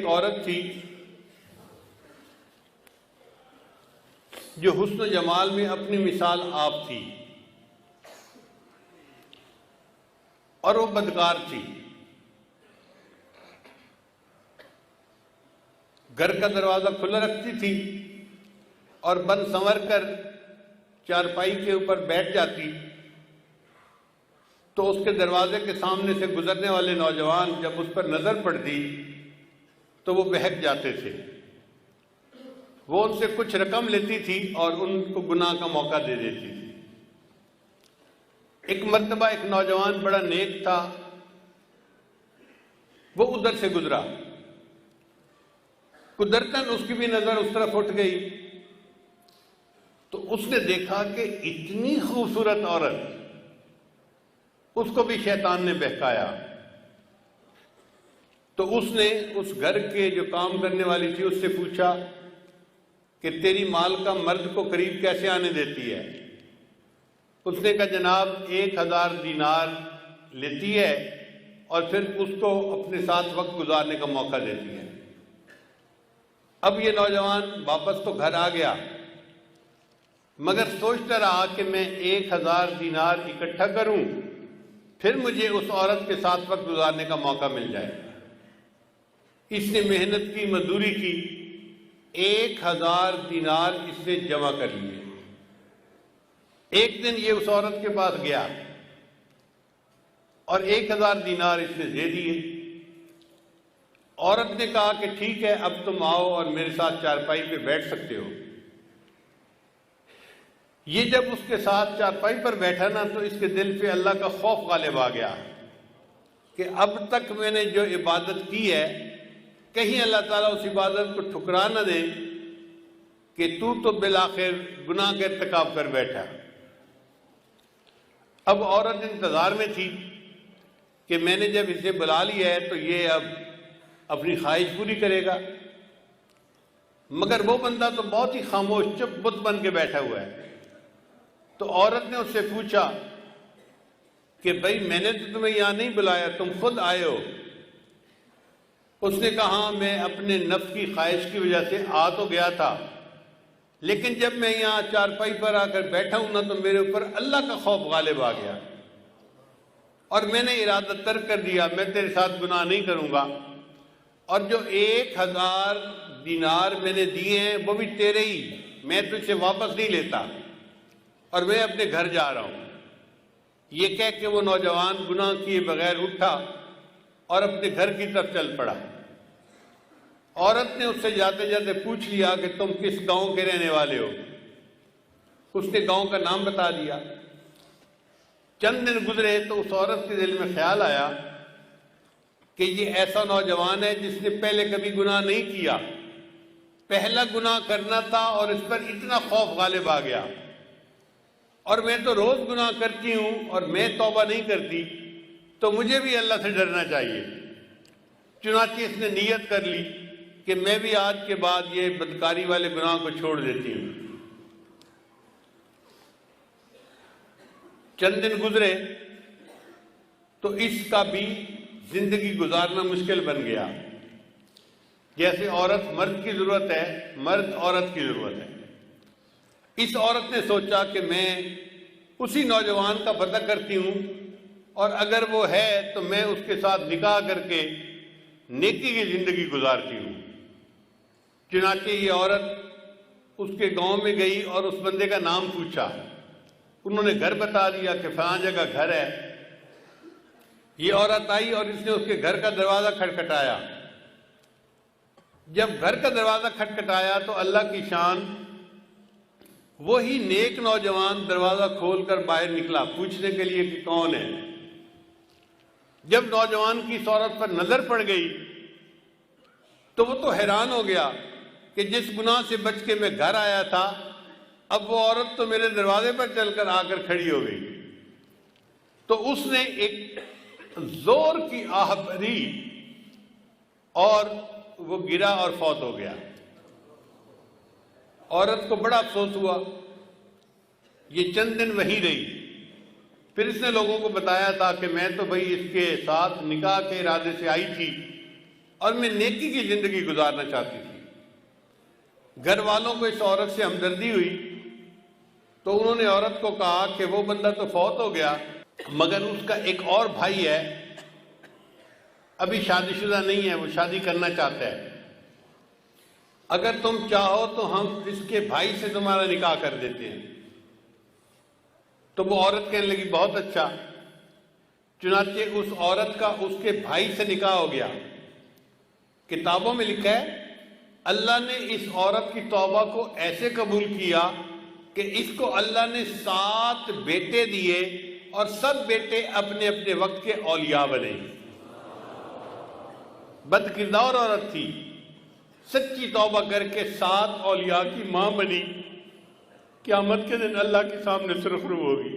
ایک عورت تھی جو حسن و جمال میں اپنی مثال آپ تھی، اور وہ بدکار تھی۔ گھر کا دروازہ کھلا رکھتی تھی اور بن سنور کر چارپائی کے اوپر بیٹھ جاتی تو اس کے دروازے کے سامنے سے گزرنے والے نوجوان جب اس پر نظر پڑتی تو وہ بہک جاتے تھے۔ وہ ان سے کچھ رقم لیتی تھی اور ان کو گناہ کا موقع دے دیتی تھی۔ ایک مرتبہ ایک نوجوان بڑا نیک تھا، وہ ادھر سے گزرا، قدرتاً اس کی بھی نظر اس طرف اٹھ گئی تو اس نے دیکھا کہ اتنی خوبصورت عورت، اس کو بھی شیطان نے بہکایا۔ تو اس نے اس گھر کے جو کام کرنے والی تھی اس سے پوچھا کہ تیری مالکہ مرد کو قریب کیسے آنے دیتی ہے؟ اس نے کہا جناب 1000 دینار لیتی ہے اور پھر اس کو اپنے ساتھ وقت گزارنے کا موقع دیتی ہے۔ اب یہ نوجوان واپس تو گھر آ گیا، مگر سوچتا رہا کہ میں 1000 دینار اکٹھا کروں پھر مجھے اس عورت کے ساتھ وقت گزارنے کا موقع مل جائے۔ اس نے محنت کی، مزدوری کی، 1000 دینار اس نے جمع کر لیے۔ ایک دن یہ اس عورت کے پاس گیا اور 1000 دینار اس نے دے دیے۔ عورت نے کہا کہ ٹھیک ہے، اب تم آؤ اور میرے ساتھ چارپائی پہ بیٹھ سکتے ہو۔ یہ جب اس کے ساتھ چارپائی پر بیٹھا نا تو اس کے دل پہ اللہ کا خوف غالب آ گیا کہ اب تک میں نے جو عبادت کی ہے کہیں اللہ تعالیٰ اس عبادت کو ٹھکرا نہ دے کہ تو بالآخر گناہ کے ارتکاب کر بیٹھا۔ اب عورت انتظار میں تھی کہ میں نے جب اسے بلا لیا ہے تو یہ اب اپنی خواہش پوری کرے گا، مگر وہ بندہ تو بہت ہی خاموش چپ بت بن کے بیٹھا ہوا ہے۔ تو عورت نے اس سے پوچھا کہ بھائی میں نے تو تمہیں یہاں نہیں بلایا، تم خود آئے ہو۔ اس نے کہا ہاں میں اپنے نفس کی خواہش کی وجہ سے آ تو گیا تھا، لیکن جب میں یہاں چارپائی پر آ کر بیٹھا ہوں نا تو میرے اوپر اللہ کا خوف غالب آ گیا اور میں نے ارادہ ترک کر دیا، میں تیرے ساتھ گناہ نہیں کروں گا، اور جو 1000 دینار میں نے دیے ہیں وہ بھی تیرے ہی، میں تجھ سے واپس نہیں لیتا اور میں اپنے گھر جا رہا ہوں۔ یہ کہہ کے وہ نوجوان گناہ کیے بغیر اٹھا اور اپنے گھر کی طرف چل پڑا۔ عورت نے اس سے جاتے جاتے پوچھ لیا کہ تم کس گاؤں کے رہنے والے ہو؟ اس نے گاؤں کا نام بتا دیا۔ چند دن گزرے تو اس عورت کے دل میں خیال آیا کہ یہ ایسا نوجوان ہے جس نے پہلے کبھی گناہ نہیں کیا، پہلا گناہ کرنا تھا اور اس پر اتنا خوف غالب آ گیا، اور میں تو روز گناہ کرتی ہوں اور میں توبہ نہیں کرتی، تو مجھے بھی اللہ سے ڈرنا چاہیے۔ چنانچہ اس نے نیت کر لی کہ میں بھی آج کے بعد یہ بدکاری والے گناہ کو چھوڑ دیتی ہوں۔ چند دن گزرے تو اس کا بھی زندگی گزارنا مشکل بن گیا۔ جیسے عورت مرد کی ضرورت ہے، مرد عورت کی ضرورت ہے۔ اس عورت نے سوچا کہ میں اسی نوجوان کا پتہ کرتی ہوں اور اگر وہ ہے تو میں اس کے ساتھ نکاح کر کے نیکی کی زندگی گزارتی ہوں۔ چنانچہ یہ عورت اس کے گاؤں میں گئی اور اس بندے کا نام پوچھا۔ انہوں نے گھر بتا دیا کہ فلاں جگہ گھر ہے۔ یہ عورت آئی اور اس نے اس کے گھر کا دروازہ کھٹکھٹایا۔ جب گھر کا دروازہ کھٹکھٹایا تو اللہ کی شان، وہی نیک نوجوان دروازہ کھول کر باہر نکلا پوچھنے کے لیے کہ کون ہے۔ جب نوجوان کی اس عورت پر نظر پڑ گئی تو وہ تو حیران ہو گیا کہ جس گناہ سے بچ کے میں گھر آیا تھا اب وہ عورت تو میرے دروازے پر چل کر آ کر کھڑی ہو گئی۔ تو اس نے ایک زور کی آہ بھری اور وہ گرا اور فوت ہو گیا۔ عورت کو بڑا افسوس ہوا۔ یہ چند دن وہیں رہی۔ پھر اس نے لوگوں کو بتایا تھا کہ میں تو بھئی اس کے ساتھ نکاح کے ارادے سے آئی تھی، اور میں نیکی کی زندگی گزارنا چاہتی تھی۔ گھر والوں کو اس عورت سے ہمدردی ہوئی تو انہوں نے عورت کو کہا کہ وہ بندہ تو فوت ہو گیا مگر اس کا ایک اور بھائی ہے، ابھی شادی شدہ نہیں ہے، وہ شادی کرنا چاہتا ہے، اگر تم چاہو تو ہم اس کے بھائی سے تمہارا نکاح کر دیتے ہیں۔ تو وہ عورت کہنے لگی بہت اچھا۔ چنانچہ اس عورت کا اس کے بھائی سے نکاح ہو گیا۔ کتابوں میں لکھا ہے اللہ نے اس عورت کی توبہ کو ایسے قبول کیا کہ اس کو اللہ نے 7 بیٹے دیے اور سب بیٹے اپنے اپنے وقت کے اولیاء بنے۔ بد کردار عورت تھی، سچی توبہ کر کے 7 اولیاء کی ماں بنی، قیامت کے دن اللہ کے سامنے سرخرو ہوگی۔